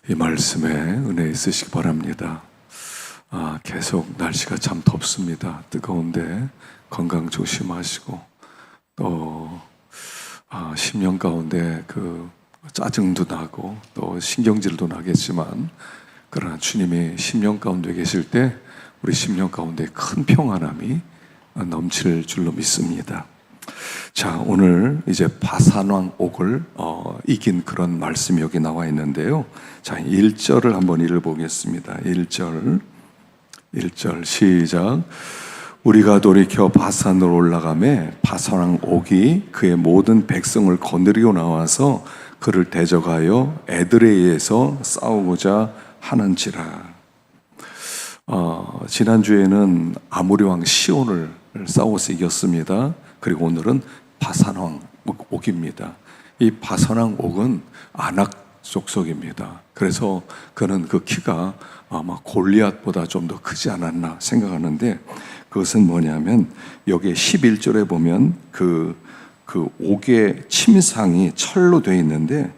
이 말씀에 은혜 있으시기 바랍니다. 계속 날씨가 참 덥습니다. 뜨거운데 건강 조심하시고 또 심령 가운데 그 짜증도 나고 또 신경질도 나겠지만 그러나 주님이 심령 가운데 계실 때 우리 심령 가운데 큰 평안함이 넘칠 줄로 믿습니다. 자, 오늘 이제 바산왕 옥을 이긴 그런 말씀이 여기 나와 있는데요. 자, 1절을 한번 읽어보겠습니다. 1절 시작. 우리가 돌이켜 바산으로 올라가매 바산왕 옥이 그의 모든 백성을 거느리고 나와서 그를 대적하여 에드레이에서 싸우고자 하는지라. 지난주에는 아모리 왕 시온을 싸워서 이겼습니다. 그리고 오늘은 바산왕 옥입니다. 이 바산왕 옥은 아낙 족속입니다. 그래서 그는 그 키가 아마 골리앗보다 좀 더 크지 않았나 생각하는데, 그것은 뭐냐면 여기 11절에 보면 그 옥의 침상이 철로 되어 있는데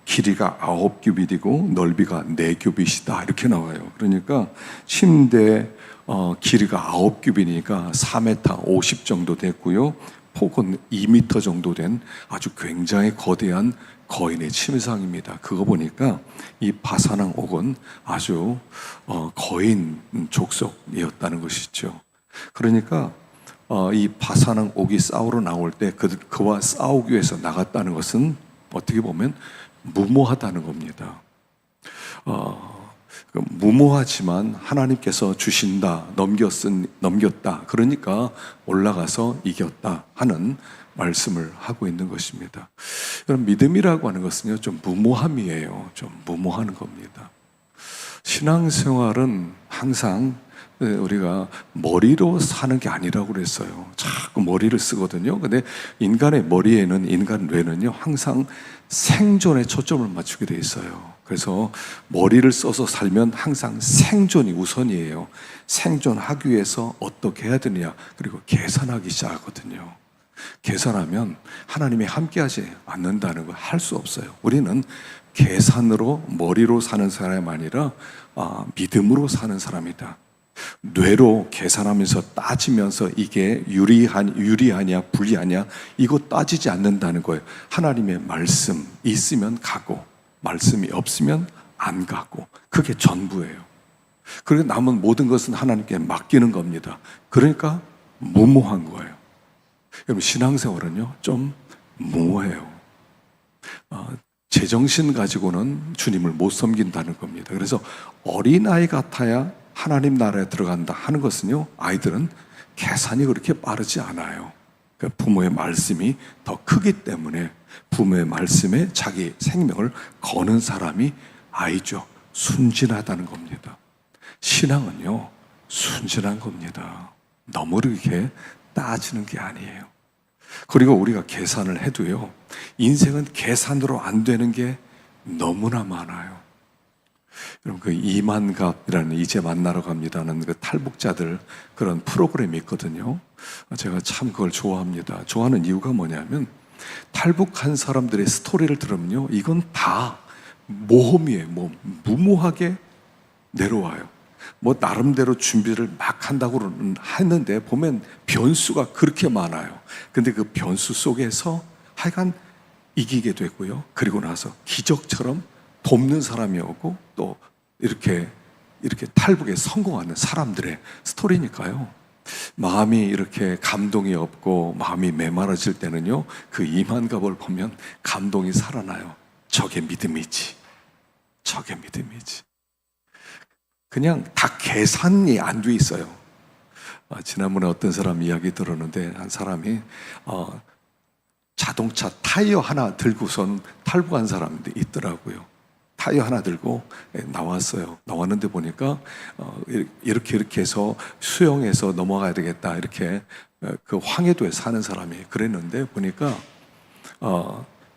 길이가 9규빗이고 넓이가 4규빗이다 이렇게 나와요. 그러니까 침대 길이가 9규빗이니까 4m 50 정도 됐고요. 폭은 2m 정도 된 아주 굉장히 거대한 거인의 침상입니다. 그거 보니까 이 바산왕 옥은 아주 거인 족속이었다는 것이죠. 그러니까 이 바산왕 옥이 싸우러 나올 때 그와 싸우기 위해서 나갔다는 것은 어떻게 보면 무모하다는 겁니다. 무모하지만 하나님께서 주신다, 넘겼다. 그러니까 올라가서 이겼다 하는 말씀을 하고 있는 것입니다. 그럼 믿음이라고 하는 것은요, 좀 무모함이에요. 좀 무모하는 겁니다. 신앙생활은 항상 우리가 머리로 사는 게 아니라고 그랬어요. 자꾸 머리를 쓰거든요. 근데 인간의 머리에는, 인간 뇌는요, 항상 생존에 초점을 맞추게 돼 있어요. 그래서 머리를 써서 살면 항상 생존이 우선이에요. 생존하기 위해서 어떻게 해야 되느냐, 그리고 계산하기 시작하거든요. 계산하면 하나님이 함께하지 않는다는 걸 할 수 없어요. 우리는 계산으로, 머리로 사는 사람이 아니라 믿음으로 사는 사람이다. 뇌로 계산하면서 따지면서 이게 유리하냐 불리하냐 이거 따지지 않는다는 거예요. 하나님의 말씀 있으면 가고 말씀이 없으면 안 가고, 그게 전부예요. 그리고 남은 모든 것은 하나님께 맡기는 겁니다. 그러니까 무모한 거예요. 여러분, 신앙생활은요 좀 무모해요. 제정신 가지고는 주님을 못 섬긴다는 겁니다. 그래서 어린아이 같아야 하나님 나라에 들어간다 하는 것은요, 아이들은 계산이 그렇게 빠르지 않아요. 부모의 말씀이 더 크기 때문에 부모의 말씀에 자기 생명을 거는 사람이 아이죠. 순진하다는 겁니다. 신앙은요 순진한 겁니다. 너무 이렇게 따지는 게 아니에요. 그리고 우리가 계산을 해도요, 인생은 계산으로 안 되는 게 너무나 많아요. 여러분, 그 이만갑이라는 이제 만나러 갑니다는 그 탈북자들 그런 프로그램이 있거든요. 제가 참 그걸 좋아합니다. 좋아하는 이유가 뭐냐면 탈북한 사람들의 스토리를 들으면요, 이건 다 모험이에요. 무모하게 내려와요. 나름대로 준비를 막 한다고 했는데 보면 변수가 그렇게 많아요. 근데 그 변수 속에서 하여간 이기게 되고요. 그리고 나서 기적처럼 돕는 사람이 오고 또 이렇게 탈북에 성공하는 사람들의 스토리니까요. 마음이 이렇게 감동이 없고 마음이 메마라질 때는요, 그 이만갑을 보면 감동이 살아나요. 저게 믿음이지. 저게 믿음이지. 그냥 다 계산이 안 돼 있어요. 지난번에 어떤 사람 이야기 들었는데, 한 사람이 자동차 타이어 하나 들고선 탈북한 사람도 있더라고요. 타이어 하나 들고 나왔어요. 나왔는데 보니까 이렇게 해서 수영해서 넘어가야 되겠다, 이렇게 그 황해도에 사는 사람이 그랬는데, 보니까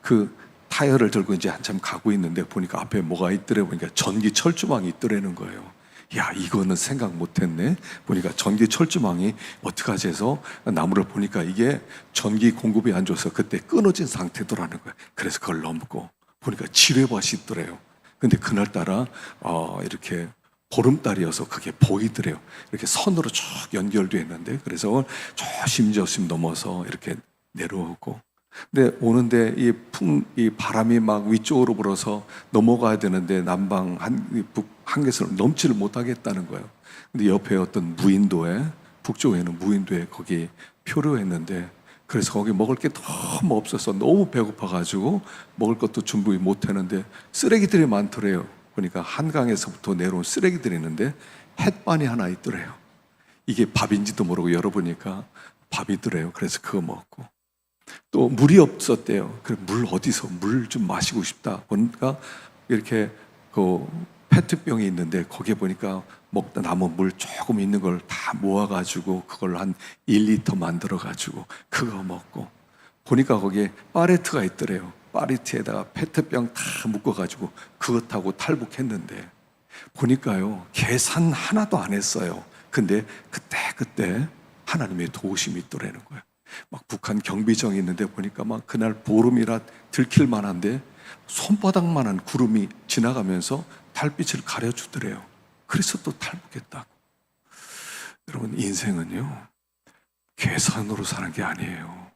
그 타이어를 들고 이제 한참 가고 있는데 보니까 앞에 뭐가 있더래. 보니까 전기 철조망이 있더라는 거예요. 야, 이거는 생각 못했네. 보니까 전기 철조망이 어떡하지 해서 나무를 보니까 이게 전기 공급이 안 좋아서 그때 끊어진 상태더라는 거예요. 그래서 그걸 넘고 보니까 지뢰밭이 있더래요. 근데 그날따라 이렇게 보름달이어서 그게 보이더래요. 이렇게 선으로 쭉 연결되어 있는데, 그래서 조심조심 넘어서 이렇게 내려오고, 근데 오는데 이 바람이 막 위쪽으로 불어서 넘어가야 되는데 남방 북 한계선을 넘지를 못하겠다는 거예요. 근데 옆에 어떤 무인도에, 북쪽에 있는 무인도에 거기 표류했는데, 그래서 거기 먹을 게 너무 없어서 너무 배고파가지고 먹을 것도 준비 못했는데 쓰레기들이 많더래요. 그러니까 한강에서부터 내려온 쓰레기들이 있는데 햇반이 하나 있더래요. 이게 밥인지도 모르고 열어보니까 밥이더래요. 그래서 그거 먹고, 또 물이 없었대요. 그래, 물 어디서 물 좀 마시고 싶다 보니까 이렇게 그 페트병이 있는데 거기에 보니까 먹다 남은 물 조금 있는 걸 다 모아가지고 그걸 한 1리터 만들어가지고 그거 먹고, 보니까 거기에 파레트가 있더래요. 파레트에다가 페트병 다 묶어가지고 그거 타고 탈북했는데, 보니까요 계산 하나도 안 했어요. 근데 그때 하나님의 도우심이 있더라는 거예요. 막 북한 경비정이 있는데 보니까 막 그날 보름이라 들킬 만한데 손바닥만한 구름이 지나가면서 달빛을 가려주더래요. 그래서 또 탈북했다고. 여러분, 인생은요 계산으로 사는 게 아니에요.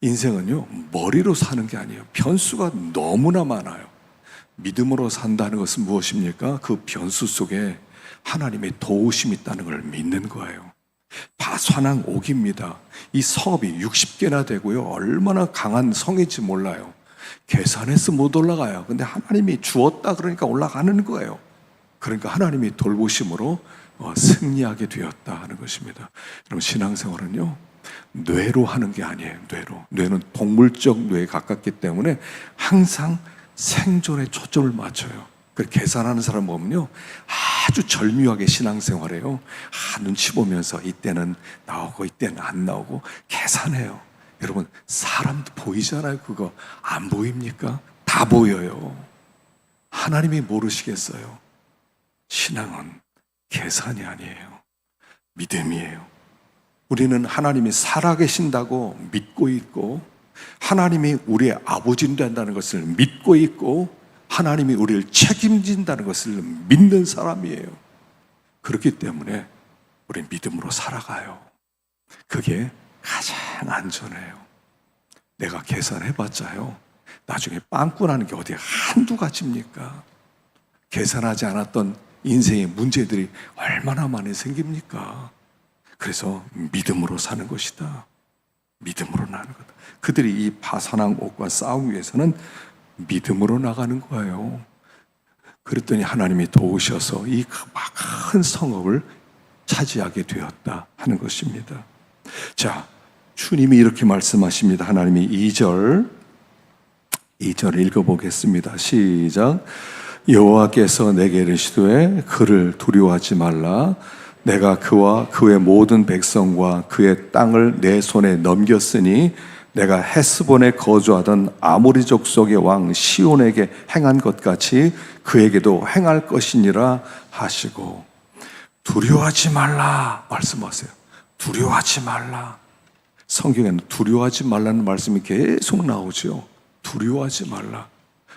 인생은요 머리로 사는 게 아니에요. 변수가 너무나 많아요. 믿음으로 산다는 것은 무엇입니까? 그 변수 속에 하나님의 도우심이 있다는 걸 믿는 거예요. 바산왕 옥입니다. 이 성읍이 60개나 되고요, 얼마나 강한 성인지 몰라요. 계산해서 못 올라가요. 근데 하나님이 주었다 그러니까 올라가는 거예요. 그러니까 하나님이 돌보심으로 승리하게 되었다 하는 것입니다. 여러분, 신앙생활은요 뇌로 하는 게 아니에요. 뇌는 동물적 뇌에 가깝기 때문에 항상 생존에 초점을 맞춰요. 계산하는 사람 보면요 아주 절묘하게 신앙생활해요. 눈치 보면서 이때는 나오고 이때는 안 나오고 계산해요. 여러분, 사람도 보이잖아요. 그거 안 보입니까? 다 보여요. 하나님이 모르시겠어요? 신앙은 계산이 아니에요. 믿음이에요. 우리는 하나님이 살아계신다고 믿고 있고, 하나님이 우리의 아버지는 된다는 것을 믿고 있고, 하나님이 우리를 책임진다는 것을 믿는 사람이에요. 그렇기 때문에 우리는 믿음으로 살아가요. 그게 가장 안전해요. 내가 계산해봤자요 나중에 빵꾸 나는 게 어디 한두 가지입니까? 계산하지 않았던 인생의 문제들이 얼마나 많이 생깁니까? 그래서 믿음으로 사는 것이다. 믿음으로 나는 거다. 그들이 이 바산왕 옥과 싸우기 위해서는 믿음으로 나가는 거예요. 그랬더니 하나님이 도우셔서 이 큰 성읍을 차지하게 되었다 하는 것입니다. 자, 주님이 이렇게 말씀하십니다. 하나님이 2절 읽어보겠습니다. 시작. 여호와께서 내게 이르시되 그를 두려워하지 말라. 내가 그와 그의 모든 백성과 그의 땅을 내 손에 넘겼으니 내가 헤스본에 거주하던 아모리 족속의 왕 시온에게 행한 것 같이 그에게도 행할 것이니라 하시고, 두려워하지 말라 말씀하세요. 두려워하지 말라. 성경에는 두려워하지 말라는 말씀이 계속 나오죠. 두려워하지 말라.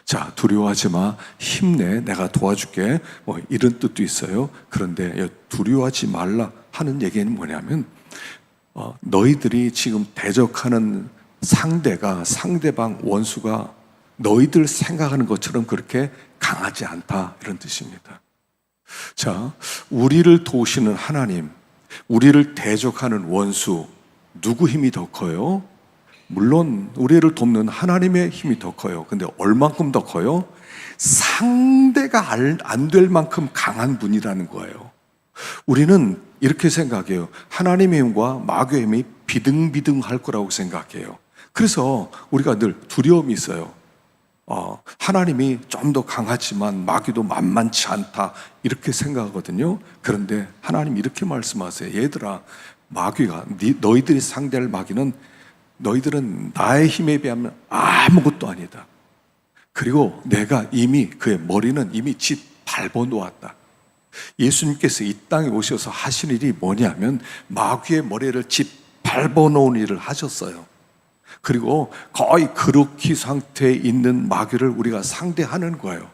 자, 두려워하지 마, 힘내, 내가 도와줄게, 이런 뜻도 있어요. 그런데 두려워하지 말라 하는 얘기는 뭐냐면 너희들이 지금 대적하는 상대방 원수가 너희들 생각하는 것처럼 그렇게 강하지 않다, 이런 뜻입니다. 자, 우리를 도우시는 하나님, 우리를 대적하는 원수, 누구 힘이 더 커요? 물론 우리를 돕는 하나님의 힘이 더 커요. 근데 얼만큼 더 커요? 상대가 안 될 만큼 강한 분이라는 거예요. 우리는 이렇게 생각해요. 하나님의 힘과 마귀의 힘이 비등비등할 거라고 생각해요. 그래서 우리가 늘 두려움이 있어요. 하나님이 좀 더 강하지만 마귀도 만만치 않다, 이렇게 생각하거든요. 그런데 하나님 이렇게 말씀하세요. 얘들아, 마귀가 너희들이 상대할 마귀는 너희들은 나의 힘에 비하면 아무것도 아니다. 그리고 내가 이미 그의 머리는 이미 밟아 놓았다. 예수님께서 이 땅에 오셔서 하신 일이 뭐냐면 마귀의 머리를 밟아 놓은 일을 하셨어요. 그리고 거의 그루키 상태에 있는 마귀를 우리가 상대하는 거예요.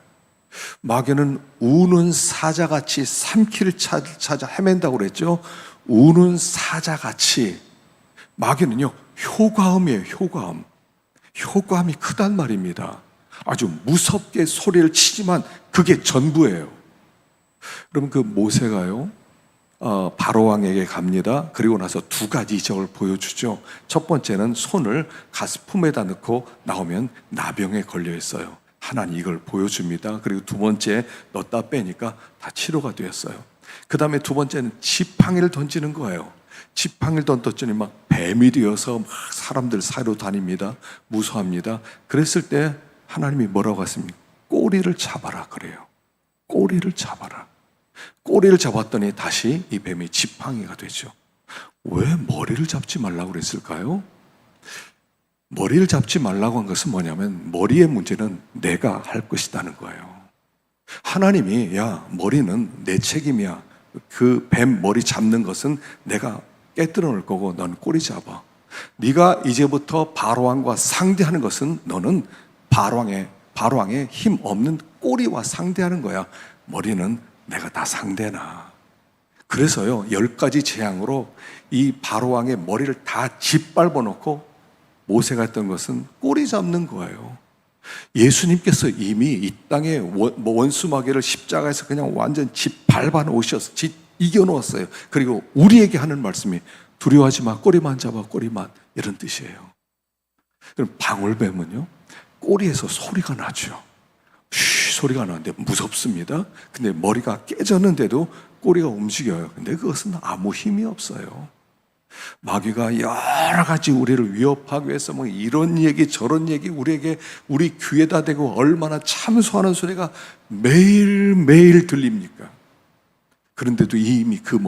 마귀는 우는 사자같이 삼키를 찾아 헤맨다고 그랬죠. 우는 사자같이. 마귀는요, 효과음이에요, 효과음. 효과음이 크단 말입니다. 아주 무섭게 소리를 치지만 그게 전부예요. 그럼 그 모세가요, 바로 왕에게 갑니다. 그리고 나서 두 가지 이적을 보여주죠. 첫 번째는 손을 가스품에다 넣고 나오면 나병에 걸려 있어요. 하나님 이걸 보여줍니다. 그리고 두 번째 넣었다 빼니까 다 치료가 되었어요. 그 다음에 두 번째는 지팡이를 던지는 거예요. 지팡이를 던졌더니 막 뱀이 되어서 막 사람들 사이로 다닙니다. 무서워합니다. 그랬을 때 하나님이 뭐라고 하십니까? 꼬리를 잡아라 그래요. 꼬리를 잡아라. 꼬리를 잡았더니 다시 이 뱀이 지팡이가 되죠. 왜 머리를 잡지 말라고 그랬을까요? 머리를 잡지 말라고 한 것은 뭐냐면 머리의 문제는 내가 할 것이라는 거예요. 하나님이 야, 머리는 내 책임이야. 그 뱀 머리 잡는 것은 내가 깨뜨려 놓을 거고 넌 꼬리 잡아. 네가 이제부터 바로왕과 상대하는 것은 너는 바로왕의 힘 없는 꼬리와 상대하는 거야. 머리는 내가 다 상대나. 그래서요, 10가지 재앙으로 이 바로왕의 머리를 다 짓밟아 놓고 모세가 했던 것은 꼬리 잡는 거예요. 예수님께서 이미 이 땅에 원수 마귀를 십자가에서 그냥 완전 짓밟아 놓으셔서 이겨 놓았어요. 그리고 우리에게 하는 말씀이 두려워하지 마, 꼬리만 잡아, 꼬리만, 이런 뜻이에요. 그럼 방울뱀은요, 꼬리에서 소리가 나죠. 쉬 소리가 나는데 무섭습니다. 근데 머리가 깨졌는데도 꼬리가 움직여요. 근데 그것은 아무 힘이 없어요. 마귀가 여러 가지 우리를 위협하기 위해서 뭐 이런 얘기 저런 얘기 우리에게 우리 귀에다 대고 얼마나 참소하는 소리가 매일매일 들립니까? 그런데도 이미 그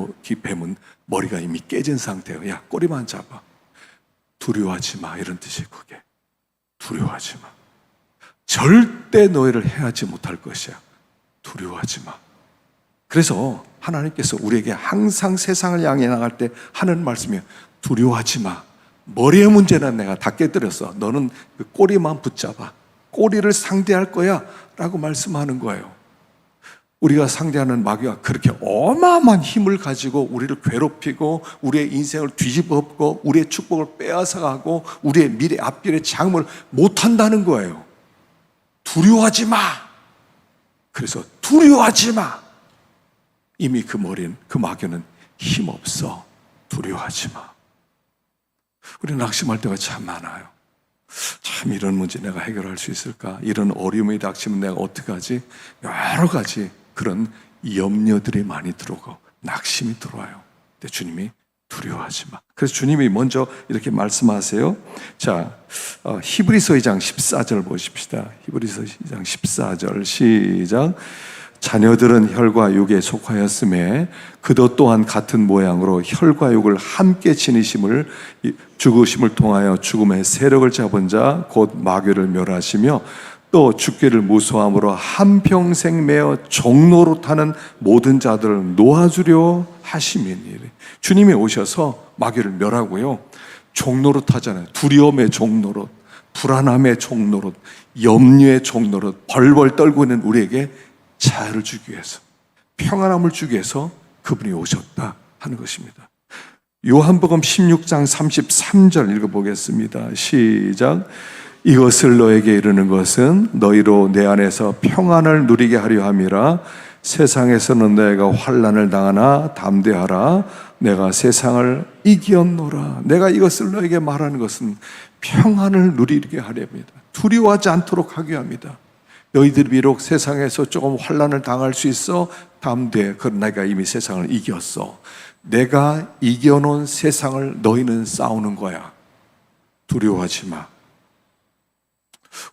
뱀은 머리가 이미 깨진 상태예요. 야, 꼬리만 잡아. 두려워하지 마, 이런 뜻이에요. 그게 두려워하지 마. 절대 너희를 해하지 못할 것이야. 두려워하지 마. 그래서 하나님께서 우리에게 항상 세상을 향해 나갈 때 하는 말씀이 두려워하지 마. 머리의 문제는 내가 다 깨뜨렸어. 너는 그 꼬리만 붙잡아. 꼬리를 상대할 거야 라고 말씀하는 거예요. 우리가 상대하는 마귀가 그렇게 어마어마한 힘을 가지고 우리를 괴롭히고 우리의 인생을 뒤집어 엎고 우리의 축복을 빼앗아가고 우리의 미래 앞길의 장을 못한다는 거예요. 두려워하지 마. 그래서 두려워하지 마. 이미 그 마귀는 힘없어. 두려워하지 마. 우리 낙심할 때가 참 많아요. 참 이런 문제 내가 해결할 수 있을까? 이런 어려움이 닥치면 내가 어떻게 하지? 여러 가지 그런 염려들이 많이 들어오고 낙심이 들어와요. 근데 주님이 두려워하지 마. 그래서 주님이 먼저 이렇게 말씀하세요. 자, 히브리서 2장 14절 보십시다. 히브리서 2장 14절 시작. 자녀들은 혈과 육에 속하였음에 그도 또한 같은 모양으로 혈과 육을 함께 지니심을 죽으심을 통하여 죽음의 세력을 잡은 자 곧 마귀를 멸하시며 또 죽기를 무서워함으로 한평생 매어 종로로 타는 모든 자들을 놓아주려 하심이니. 주님이 오셔서 마귀를 멸하고요, 종로로 타잖아요. 두려움의 종로로, 불안함의 종로로, 염려의 종로로 벌벌 떨고 있는 우리에게 자유를 주기 위해서, 평안함을 주기 위해서 그분이 오셨다 하는 것입니다. 요한복음 16장 33절 읽어보겠습니다. 시작. 이것을 너에게 이르는 것은 너희로 내 안에서 평안을 누리게 하려 함이라. 세상에서는 너희가 환난을 당하나 담대하라. 내가 세상을 이겼노라. 내가 이것을 너에게 말하는 것은 평안을 누리게 하려 합니다. 두려워하지 않도록 하게 합니다. 너희들이 비록 세상에서 조금 환난을 당할 수 있어 담대. 그러나 내가 이미 세상을 이겼어. 내가 이겨놓은 세상을 너희는 싸우는 거야. 두려워하지 마.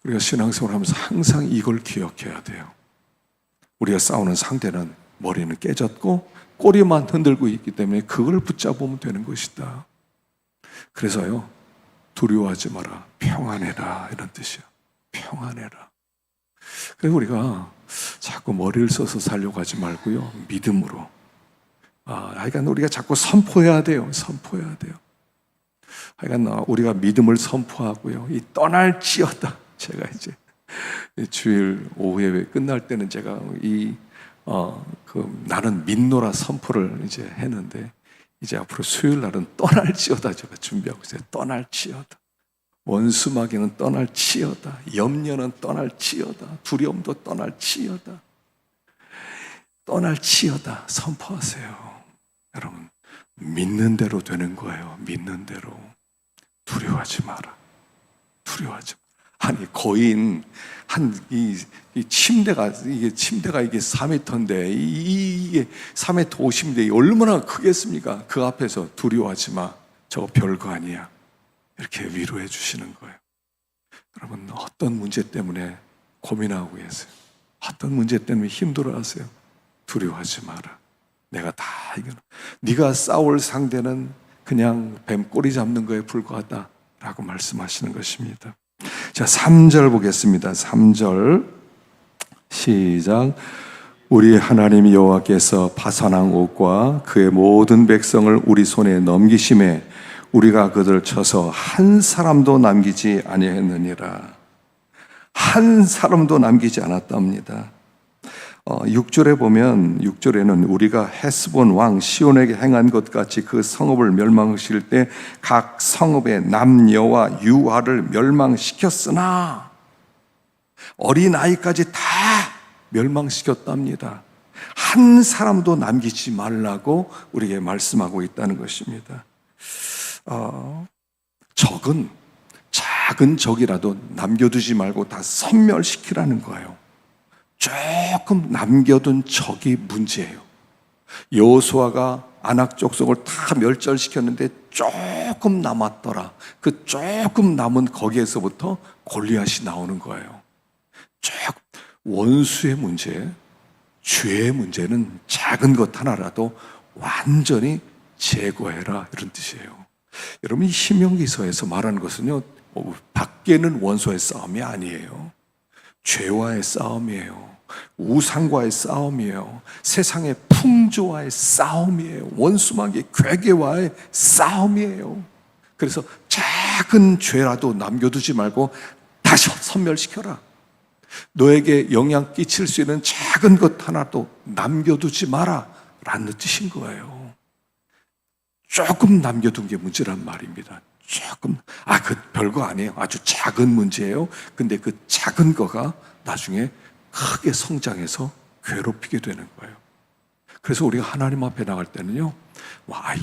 우리가 신앙생활을 하면서 항상 이걸 기억해야 돼요. 우리가 싸우는 상대는 머리는 깨졌고 꼬리만 흔들고 있기 때문에 그걸 붙잡으면 되는 것이다. 그래서요, 두려워하지 마라. 평안해라. 이런 뜻이야. 평안해라. 그래서 우리가 자꾸 머리를 써서 살려고 하지 말고요, 믿음으로. 하여간 우리가 자꾸 선포해야 돼요. 선포해야 돼요. 하여간 우리가 믿음을 선포하고요, 이 떠날지어다. 제가 이제 주일 오후에 끝날 때는 제가 나는 믿노라 선포를 이제 했는데, 이제 앞으로 수요일 날은 떠날지어다 제가 준비하고 있어요. 떠날지어다. 원수마귀는 떠날지어다. 염려는 떠날지어다. 두려움도 떠날지어다. 떠날지어다 선포하세요. 여러분, 믿는 대로 되는 거예요. 믿는 대로. 두려워하지 마라. 두려워하지 마라. 아니, 거인 이 침대가 이게 4m인데 이게 4m 50인데 얼마나 크겠습니까? 그 앞에서 두려워하지 마. 저거 별거 아니야. 이렇게 위로해 주시는 거예요. 여러분, 어떤 문제 때문에 고민하고 계세요? 어떤 문제 때문에 힘들어하세요? 두려워하지 마라. 내가 다 이겨놓. 네가 싸울 상대는 그냥 뱀 꼬리 잡는 거에 불과하다라고 말씀하시는 것입니다. 자, 3절 보겠습니다. 3절 시작. 우리 하나님 여호와께서 파산한 옷과 그의 모든 백성을 우리 손에 넘기심에 우리가 그들을 쳐서 한 사람도 남기지 아니했느니라. 한 사람도 남기지 않았답니다. 6절에 보면 6절에는 우리가 헤스본 왕 시온에게 행한 것 같이 그 성읍을 멸망시킬 때 각 성읍의 남녀와 유아를 멸망시켰으나 어린아이까지 다 멸망시켰답니다. 한 사람도 남기지 말라고 우리에게 말씀하고 있다는 것입니다. 작은 적이라도 남겨두지 말고 다 섬멸시키라는 거예요. 조금 남겨둔 적이 문제예요. 여호수아가 아낙 족속을 다 멸절시켰는데 조금 남았더라. 그 조금 남은 거기에서부터 골리앗이 나오는 거예요. 원수의 문제, 죄의 문제는 작은 것 하나라도 완전히 제거해라, 이런 뜻이에요. 여러분, 이 신명기서에서 말하는 것은요, 밖에는 원수의 싸움이 아니에요. 죄와의 싸움이에요. 우상과의 싸움이에요. 세상의 풍조와의 싸움이에요. 원수마귀 괴계와의 싸움이에요. 그래서 작은 죄라도 남겨두지 말고 다시 섬멸시켜라. 너에게 영향 끼칠 수 있는 작은 것 하나도 남겨두지 마라 라는 뜻인 거예요. 조금 남겨둔 게 문제란 말입니다. 조금, 그 별거 아니에요. 아주 작은 문제예요. 근데 그 작은 거가 나중에 크게 성장해서 괴롭히게 되는 거예요. 그래서 우리가 하나님 앞에 나갈 때는요,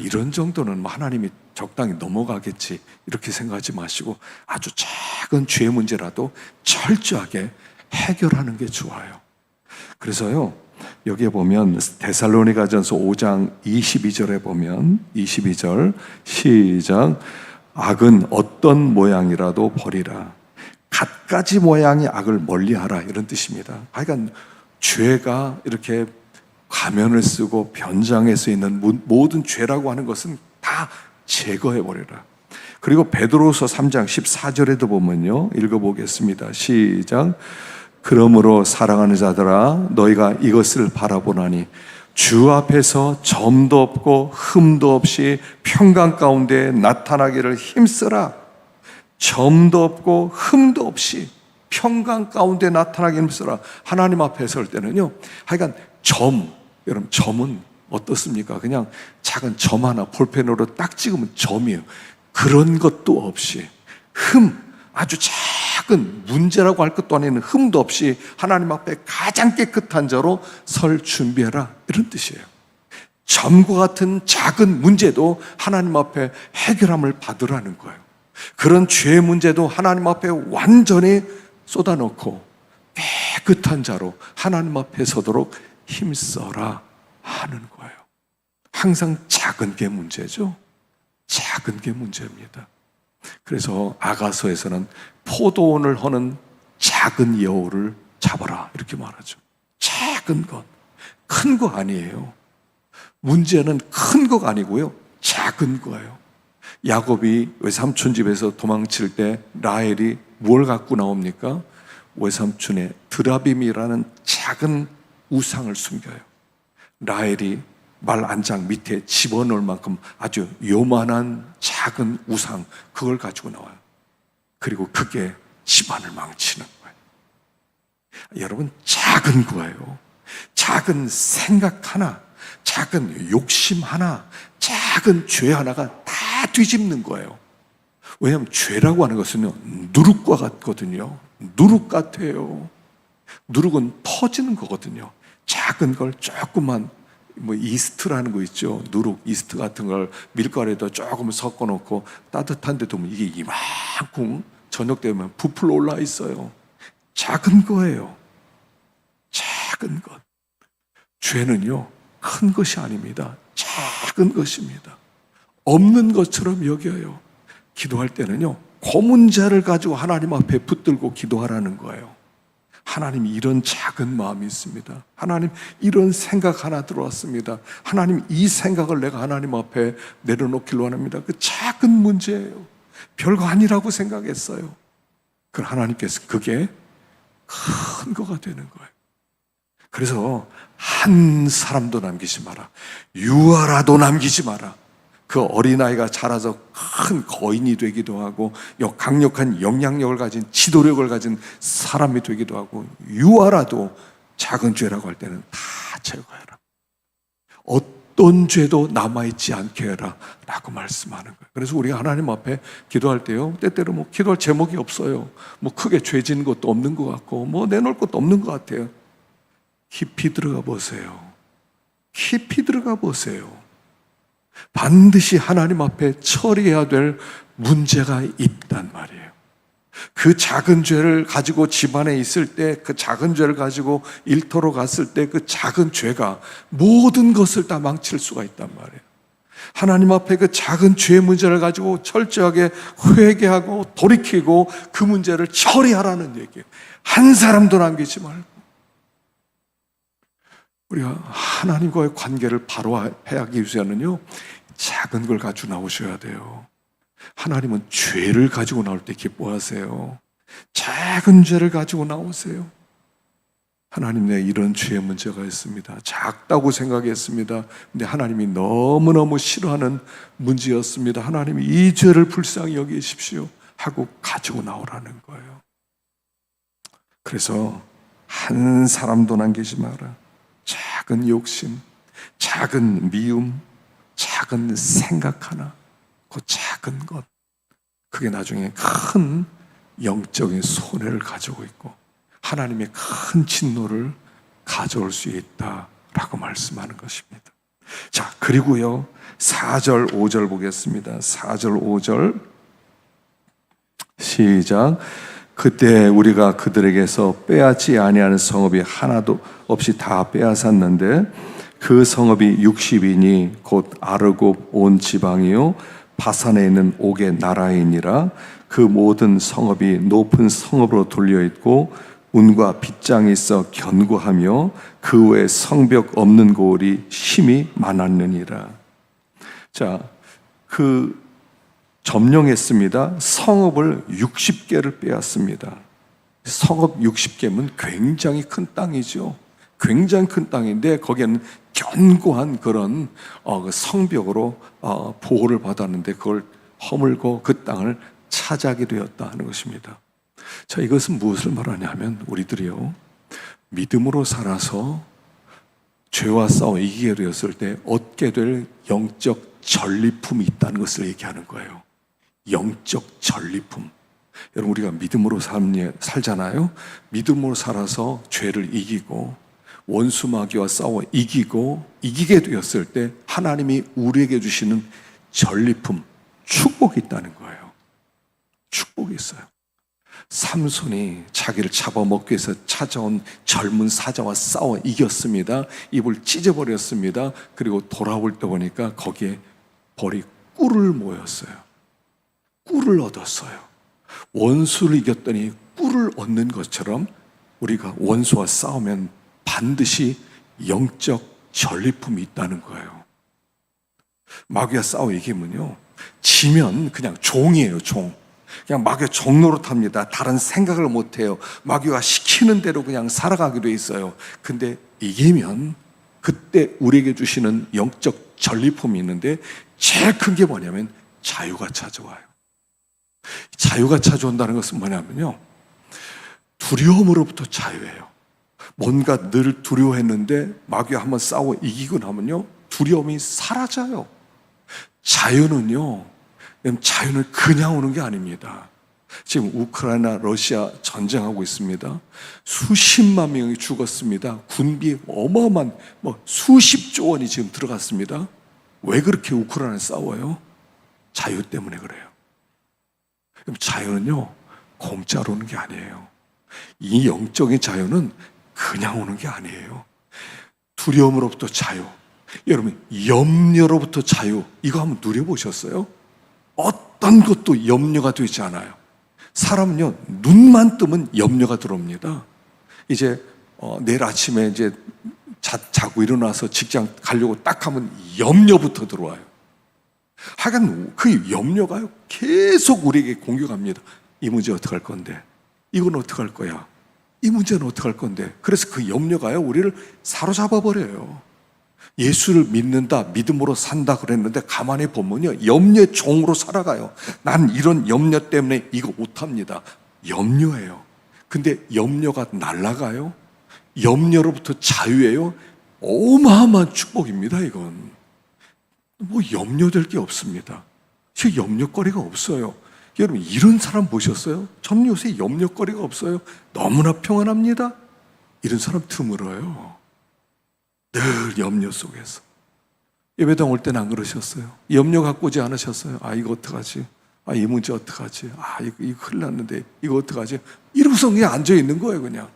이런 정도는 하나님이 적당히 넘어가겠지, 이렇게 생각하지 마시고 아주 작은 죄 문제라도 철저하게 해결하는 게 좋아요. 그래서요, 여기에 보면 데살로니가전서 5장 22절에 보면 22절 시작. 악은 어떤 모양이라도 버리라. 갖가지 모양의 악을 멀리하라, 이런 뜻입니다. 그러니까 죄가 이렇게 가면을 쓰고 변장해 서 있는 모든 죄라고 하는 것은 다 제거해버려라. 그리고 베드로서 3장 14절에도 보면요, 읽어보겠습니다. 시작. 그러므로 사랑하는 자들아, 너희가 이것을 바라보나니 주 앞에서 점도 없고 흠도 없이 평강 가운데 나타나기를 힘쓰라. 점도 없고 흠도 없이 평강 가운데 나타나기를 힘쓰라. 하나님 앞에 설 때는요, 하여간 여러분, 점은 어떻습니까? 그냥 작은 점 하나 볼펜으로 딱 찍으면 점이에요. 그런 것도 없이, 아주 작은 문제라고 할 것도 아닌 흠도 없이 하나님 앞에 가장 깨끗한 자로 설 준비해라, 이런 뜻이에요. 점과 같은 작은 문제도 하나님 앞에 해결함을 받으라는 거예요. 그런 죄의 문제도 하나님 앞에 완전히 쏟아놓고 깨끗한 자로 하나님 앞에 서도록 힘써라 하는 거예요. 항상 작은 게 문제죠. 작은 게 문제입니다. 그래서 아가서에서는 포도원을 허는 작은 여우를 잡아라, 이렇게 말하죠. 작은 것, 큰 거 아니에요. 문제는 큰 거가 아니고요, 작은 거예요. 야곱이 외삼촌 집에서 도망칠 때 라헬이 뭘 갖고 나옵니까? 외삼촌의 드라빔이라는 작은 우상을 숨겨요. 라헬이 말 안장 밑에 집어넣을 만큼 아주 요만한 작은 우상, 그걸 가지고 나와요. 그리고 그게 집안을 망치는 거예요. 여러분, 작은 거예요. 작은 생각 하나, 작은 욕심 하나, 작은 죄 하나가 다 뒤집는 거예요. 왜냐하면 죄라고 하는 것은요, 누룩과 같거든요. 누룩 같아요. 누룩은 터지는 거거든요. 작은 걸 조금만, 이스트라는 거 있죠. 누룩, 이스트 같은 걸 밀가루에다 조금 섞어 놓고 따뜻한 데 두면 이게 이만큼 저녁 되면 부풀어 올라 있어요. 작은 거예요. 작은 것. 죄는요, 큰 것이 아닙니다. 작은 것입니다. 없는 것처럼 여겨요. 기도할 때는요, 그 문제를 가지고 하나님 앞에 붙들고 기도하라는 거예요. 하나님, 이런 작은 마음이 있습니다. 하나님, 이런 생각 하나 들어왔습니다. 하나님, 이 생각을 내가 하나님 앞에 내려놓기로 합니다. 그 작은 문제예요. 별거 아니라고 생각했어요. 그럼 하나님께서 그게 큰 거가 되는 거예요. 그래서 한 사람도 남기지 마라. 유아라도 남기지 마라. 그 어린아이가 자라서 큰 거인이 되기도 하고 강력한 영향력을 가진 지도력을 가진 사람이 되기도 하고, 유아라도 작은 죄라고 할 때는 다 제거해라. 어떤 죄도 남아있지 않게 해라 라고 말씀하는 거예요. 그래서 우리가 하나님 앞에 기도할 때요, 때때로 기도할 제목이 없어요. 크게 죄 지는 것도 없는 것 같고 내놓을 것도 없는 것 같아요. 깊이 들어가 보세요. 깊이 들어가 보세요. 반드시 하나님 앞에 처리해야 될 문제가 있단 말이에요. 그 작은 죄를 가지고 집안에 있을 때, 그 작은 죄를 가지고 일터로 갔을 때 그 작은 죄가 모든 것을 다 망칠 수가 있단 말이에요. 하나님 앞에 그 작은 죄 문제를 가지고 철저하게 회개하고 돌이키고 그 문제를 처리하라는 얘기예요. 한 사람도 남기지 말고. 우리가 하나님과의 관계를 바로 하기 위해서는요, 작은 걸 가지고 나오셔야 돼요. 하나님은 죄를 가지고 나올 때 기뻐하세요. 작은 죄를 가지고 나오세요. 하나님, 내 이런 죄의 문제가 있습니다. 작다고 생각했습니다. 근데 하나님이 너무너무 싫어하는 문제였습니다. 하나님이 이 죄를 불쌍히 여기십시오 하고 가지고 나오라는 거예요. 그래서 한 사람도 남기지 마라. 작은 욕심, 작은 미움, 작은 생각 하나, 그 작은 것, 그게 나중에 큰 영적인 손해를 가지고 있고 하나님의 큰 진노를 가져올 수 있다라고 말씀하는 것입니다. 자, 그리고요, 4절 5절 보겠습니다. 4절 5절 시작. 그때 우리가 그들에게서 빼앗지 아니하는 성읍이 하나도 없이 다 빼앗았는데 그 성읍이 60이니 곧 아르곱 온 지방이요 바산에 있는 옥의 나라이니라. 그 모든 성읍이 높은 성읍으로 돌려있고 운과 빗장이 있어 견고하며 그 외에 성벽 없는 고을이 심히 많았느니라. 자, 점령했습니다. 성읍을 60개를 빼앗습니다. 성읍 60개면 굉장히 큰 땅이죠. 굉장히 큰 땅인데 거기에는 견고한 그런 성벽으로 보호를 받았는데 그걸 허물고 그 땅을 차지하게 되었다 하는 것입니다. 자, 이것은 무엇을 말하냐 하면 우리들이요, 믿음으로 살아서 죄와 싸워 이기게 되었을 때 얻게 될 영적 전리품이 있다는 것을 얘기하는 거예요. 영적 전리품. 여러분, 우리가 믿음으로 살잖아요. 믿음으로 살아서 죄를 이기고 원수 마귀와 싸워 이기게 되었을 때 하나님이 우리에게 주시는 전리품, 축복이 있다는 거예요. 축복이 있어요. 삼손이 자기를 잡아먹기 위해서 찾아온 젊은 사자와 싸워 이겼습니다. 입을 찢어버렸습니다. 그리고 돌아올 때 보니까 거기에 벌이 꿀을 모였어요. 꿀을 얻었어요. 원수를 이겼더니 꿀을 얻는 것처럼 우리가 원수와 싸우면 반드시 영적 전리품이 있다는 거예요. 마귀와 싸워 이기면요, 지면 그냥 종이에요, 종. 그냥 마귀의 종 노릇합니다. 다른 생각을 못해요. 마귀가 시키는 대로 그냥 살아가게 돼 있어요. 근데 이기면 그때 우리에게 주시는 영적 전리품이 있는데 제일 큰 게 뭐냐면 자유가 찾아와요. 자유가 찾아온다는 것은 뭐냐면요, 두려움으로부터 자유예요. 뭔가 늘 두려워했는데 마귀와 한번 싸워 이기고 나면요, 두려움이 사라져요. 자유는요, 자유는 그냥 오는 게 아닙니다. 지금 우크라이나 러시아 전쟁하고 있습니다. 수십만 명이 죽었습니다. 군비 어마어마한 수십조 원이 지금 들어갔습니다. 왜 그렇게 우크라이나에 싸워요? 자유 때문에 그래요. 그럼 자유는요, 공짜로 오는 게 아니에요. 이 영적인 자유는 그냥 오는 게 아니에요. 두려움으로부터 자유, 여러분 염려로부터 자유, 이거 한번 누려보셨어요? 어떤 것도 염려가 되지 않아요. 사람은요, 눈만 뜨면 염려가 들어옵니다. 이제 내일 아침에 이제 자고 일어나서 직장 가려고 딱 하면 염려부터 들어와요. 하여간 그 염려가요, 계속 우리에게 공격합니다. 이 문제 어떻게 할 건데? 이건 어떻게 할 거야? 이 문제는 어떻게 할 건데? 그래서 그 염려가요, 우리를 사로잡아 버려요. 예수를 믿는다, 믿음으로 산다 그랬는데 가만히 보면요, 염려의 종으로 살아가요. 난 이런 염려 때문에 이거 못합니다. 염려예요. 근데 염려가 날아가요. 염려로부터 자유예요. 어마어마한 축복입니다. 이건 염려될 게 없습니다. 제 염려거리가 없어요. 여러분 이런 사람 보셨어요? 저는 요새 염려거리가 없어요. 너무나 평안합니다. 이런 사람 드물어요. 늘 염려 속에서. 예배당 올 때는 안 그러셨어요? 염려 갖고 오지 않으셨어요? 아, 이거 어떡하지? 아, 이 문제 어떡하지? 아, 이거 큰일 났는데 이거 어떡하지? 이러고서 그냥 앉아있는 거예요, 그냥.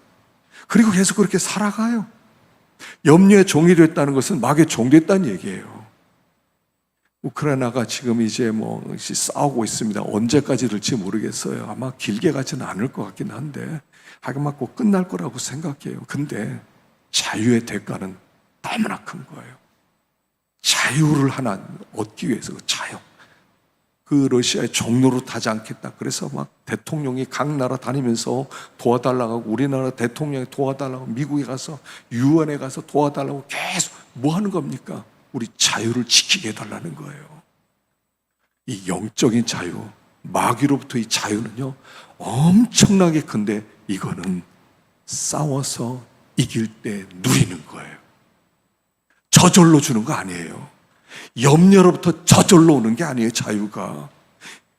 그리고 계속 그렇게 살아가요. 염려의 종이 됐다는 것은 마귀의 종 됐다는 얘기예요. 우크라이나가 지금 이제 싸우고 있습니다. 언제까지 될지 모르겠어요. 아마 길게 가지는 않을 것 같긴 한데 하긴 맞고 끝날 거라고 생각해요. 근데 자유의 대가는 너무나 큰 거예요. 자유를 하나 얻기 위해서 자유. 그 러시아의 종로로 타지 않겠다. 그래서 막 대통령이 각 나라 다니면서 도와달라고 하고, 우리나라 대통령이 도와달라고, 미국에 가서 유엔에 가서 도와달라고 계속 뭐 하는 겁니까? 우리 자유를 지키게 해달라는 거예요. 이 영적인 자유, 마귀로부터 이 자유는요, 엄청나게 큰데 이거는 싸워서 이길 때 누리는 거예요. 저절로 주는 거 아니에요. 염려로부터 저절로 오는 게 아니에요, 자유가.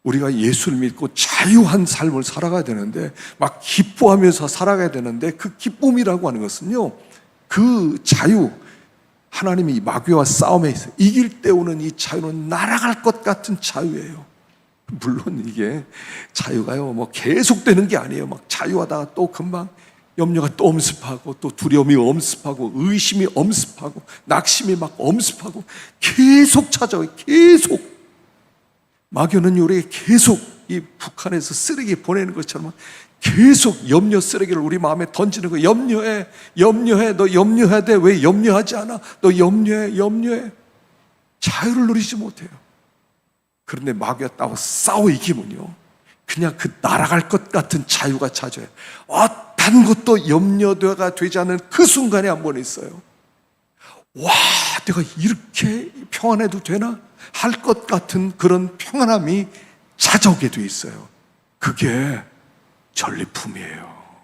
우리가 예수를 믿고 자유한 삶을 살아가야 되는데, 막 기뻐하면서 살아가야 되는데, 그 기쁨이라고 하는 것은요, 그 자유, 하나님이 마귀와 싸움에 있어요. 이길 때 오는 이 자유는 날아갈 것 같은 자유예요. 물론 이게 자유가요, 계속되는 게 아니에요. 막 자유하다가 또 금방 염려가 또 엄습하고, 또 두려움이 엄습하고, 의심이 엄습하고, 낙심이 막 엄습하고, 계속 찾아와요. 계속. 마귀는 우리에게 계속 이 북한에서 쓰레기 보내는 것처럼 계속 염려 쓰레기를 우리 마음에 던지는 거예요. 염려해, 염려해. 너 염려해야 돼. 왜 염려하지 않아? 너 염려해, 염려해. 자유를 누리지 못해요. 그런데 마귀와 싸워 이기면요, 그냥 그 날아갈 것 같은 자유가 찾아요. 어떤 것도 염려가 되지 않는 그 순간에 한 번 있어요. 와, 내가 이렇게 평안해도 되나? 할 것 같은 그런 평안함이 찾아오게 돼 있어요. 그게 전리품이에요.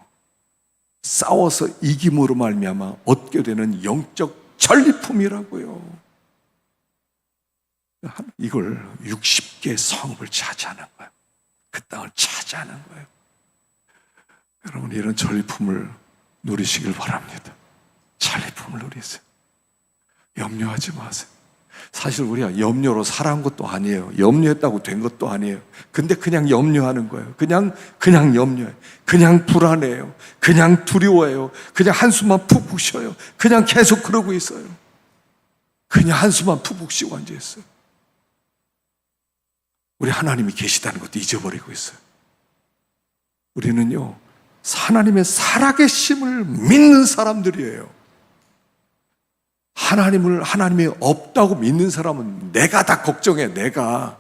싸워서 이김으로 말미암아 얻게 되는 영적 전리품이라고요. 이걸 60개 성읍을 차지하는 거예요. 그 땅을 차지하는 거예요. 여러분, 이런 전리품을 누리시길 바랍니다. 전리품을 누리세요. 염려하지 마세요. 사실 우리가 염려로 살아온 것도 아니에요. 염려했다고 된 것도 아니에요. 근데 그냥 염려하는 거예요. 그냥 염려해요. 그냥 불안해요. 그냥 두려워해요. 그냥 한숨만 푹푹 쉬어요. 그냥 계속 그러고 있어요. 그냥 한숨만 푹푹 쉬고 앉아있어요. 우리 하나님이 계시다는 것도 잊어버리고 있어요. 우리는요, 하나님의 살아계심을 믿는 사람들이에요. 하나님이 없다고 믿는 사람은 내가 다 걱정해, 내가.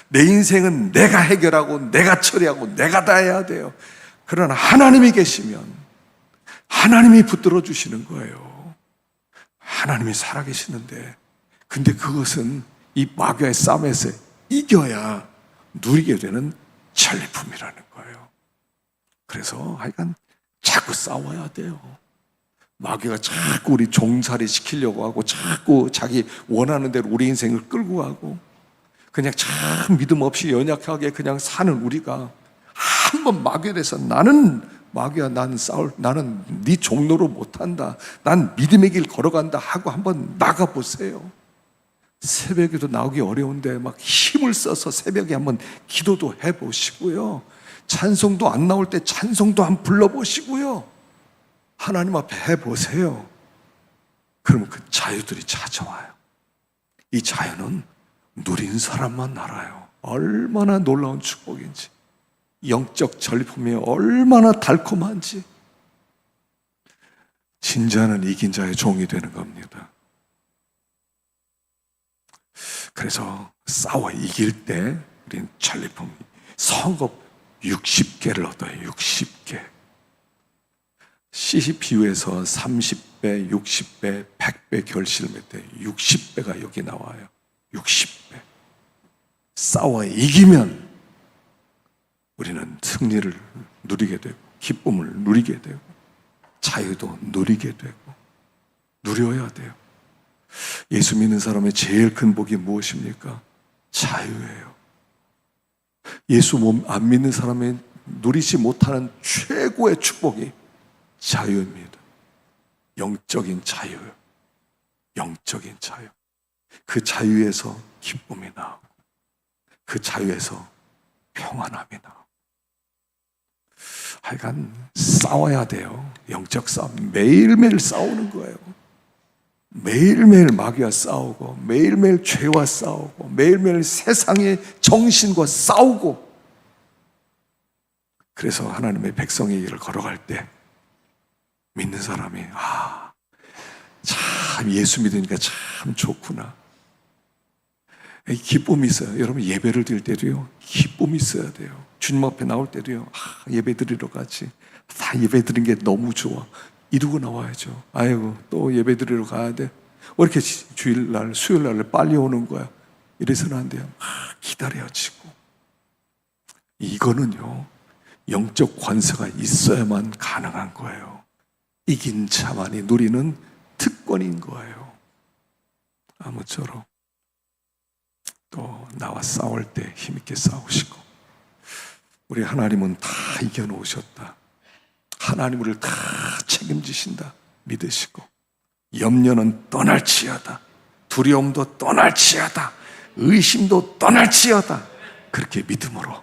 내 인생은 내가 해결하고, 내가 처리하고, 내가 다 해야 돼요. 그러나 하나님이 계시면 하나님이 붙들어 주시는 거예요. 하나님이 살아계시는데, 근데 그것은 이 마귀의 싸움에서 이겨야 누리게 되는 전리품이라는 거예요. 그래서 하여간 자꾸 싸워야 돼요. 마귀가 자꾸 우리 종살이 시키려고 하고 자꾸 자기 원하는 대로 우리 인생을 끌고 가고 그냥 참 믿음 없이 연약하게 그냥 사는 우리가 한번 마귀에 대해서 나는 마귀야 나는 네 종로로 못한다. 난 믿음의 길 걸어간다 하고 한번 나가보세요. 새벽에도 나오기 어려운데 막 힘을 써서 새벽에 한번 기도도 해보시고요. 찬송도 안 나올 때 찬송도 한번 불러보시고요. 하나님 앞에 해보세요. 그러면 그 자유들이 찾아와요. 이 자유는 누린 사람만 알아요. 얼마나 놀라운 축복인지, 영적 전리품이 얼마나 달콤한지. 진자는 이긴 자의 종이 되는 겁니다. 그래서 싸워 이길 때 우리는 전리품 성읍 60개를 얻어요. 60개. CCPU에서 30배, 60배, 100배 결실을 때 60배가 여기 나와요. 60배. 싸워 이기면 우리는 승리를 누리게 되고 기쁨을 누리게 되고 자유도 누리게 되고 누려야 돼요. 예수 믿는 사람의 제일 큰 복이 무엇입니까? 자유예요. 예수 안 믿는 사람의 누리지 못하는 최고의 축복이 자유입니다. 영적인 자유요. 영적인 자유. 그 자유에서 기쁨이 나오고 그 자유에서 평안함이 나오고 하여간 싸워야 돼요. 영적 싸움. 매일매일 싸우는 거예요. 매일매일 마귀와 싸우고 매일매일 죄와 싸우고 매일매일 세상의 정신과 싸우고 그래서 하나님의 백성의 길을 걸어갈 때 믿는 사람이 참 예수 믿으니까 참 좋구나. 기쁨이 있어요. 여러분 예배를 드릴 때도요 기쁨이 있어야 돼요. 주님 앞에 나올 때도요 예배 드리러 가지. 다 예배 드린 게 너무 좋아. 이러고 나와야죠. 아이고 또 예배 드리러 가야 돼. 왜 이렇게 주일날 수요일날 빨리 오는 거야. 이래서는 안 돼요. 기다려지고. 이거는요 영적 관세가 있어야만 가능한 거예요. 이긴 자만이 누리는 특권인 거예요. 아무쪼록 또 나와 싸울 때 힘있게 싸우시고 우리 하나님은 다 이겨놓으셨다. 하나님 우리를 다 책임지신다 믿으시고 염려는 떠날지어다. 두려움도 떠날지어다. 의심도 떠날지어다. 그렇게 믿음으로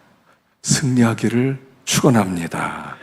승리하기를 축원합니다.